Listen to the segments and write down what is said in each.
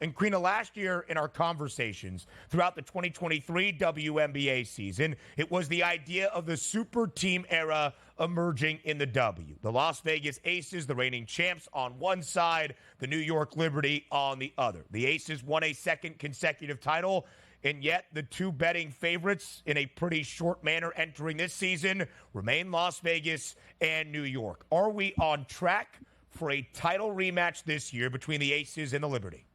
And Karina, last year in our conversations throughout the 2023 WNBA season, it was the idea of the super team era emerging in the W. The Las Vegas Aces, the reigning champs on one side, the New York Liberty on the other. The Aces won a second consecutive title, and yet the two betting favorites in a pretty short manner entering this season remain Las Vegas and New York. Are we on track for a title rematch this year between the Aces and the Liberty?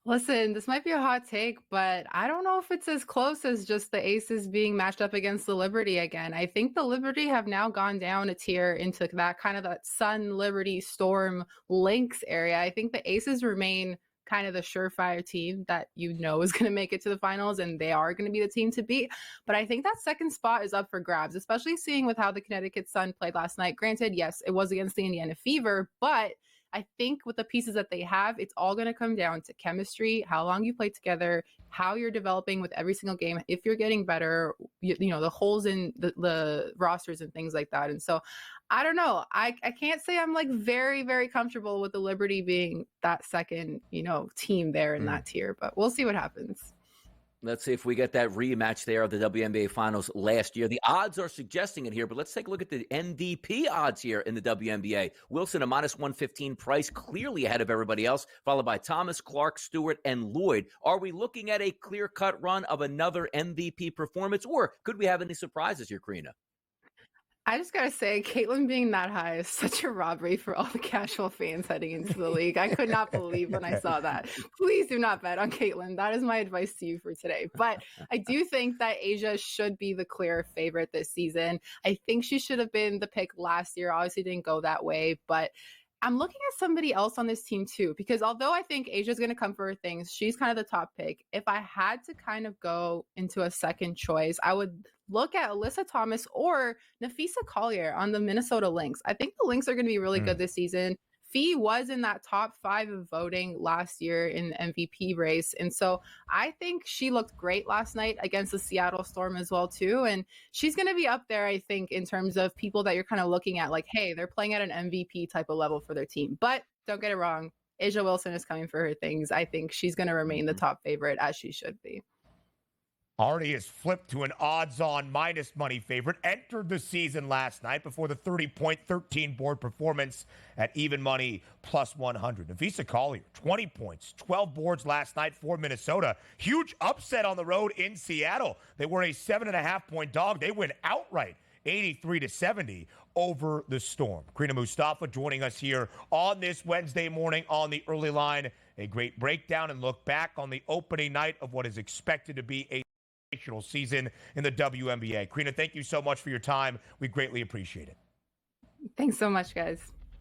Listen, this might be a hot take, but I don't know if it's as close as just the Aces being matched up against the Liberty again. I think the Liberty have now gone down a tier into that kind of that Sun, Liberty, Storm, Lynx area. I think the Aces remain kind of the surefire team that is going to make it to the finals, and they are going to be the team to beat. But I think that second spot is up for grabs, especially seeing with how the Connecticut Sun played last night. Granted, yes, it was against the Indiana Fever, but I think with the pieces that they have, it's all going to come down to chemistry, how long you play together, how you're developing with every single game, if you're getting better, the holes in the rosters and things like that. And so I don't know. I can't say I'm like very, very comfortable with the Liberty being that second, team there in that tier, but we'll see what happens. Let's see if we get that rematch there of the WNBA Finals last year. The odds are suggesting it here, but let's take a look at the MVP odds here in the WNBA. Wilson, a minus 115 price, clearly ahead of everybody else, followed by Thomas, Clark, Stewart, and Lloyd. Are we looking at a clear-cut run of another MVP performance, or could we have any surprises here, Karina? I just got to say, Caitlin being that high is such a robbery for all the casual fans heading into the league. I could not believe when I saw that. Please do not bet on Caitlin. That is my advice to you for today. But I do think that Asia should be the clear favorite this season. I think she should have been the pick last year. Obviously didn't go that way, but I'm looking at somebody else on this team too, because although I think Asia's going to come for her things, she's kind of the top pick. If I had to kind of go into a second choice, I would look at Alyssa Thomas or Napheesa Collier on the Minnesota Lynx. I think the Lynx are going to be really good this season. Fee was in that top 5 of voting last year in the MVP race. And so I think she looked great last night against the Seattle Storm as well, too. And she's going to be up there, I think, in terms of people that you're kind of looking at like, hey, they're playing at an MVP type of level for their team. But don't get it wrong. jaWilson is coming for her things. I think she's going to remain the top favorite, as she should be. Already has flipped to an odds-on minus money favorite. Entered the season last night before the 30-point, 13-board performance at even money plus 100. Napheesa Collier, 20 points, 12 boards last night for Minnesota. Huge upset on the road in Seattle. They were a 7.5-point dog. They win outright, 83-70 over the Storm. Karina Mustafa joining us here on this Wednesday morning on the early line. A great breakdown and look back on the opening night of what is expected to be a season in the WNBA. Karina, thank you so much for your time. We greatly appreciate it. Thanks so much, guys.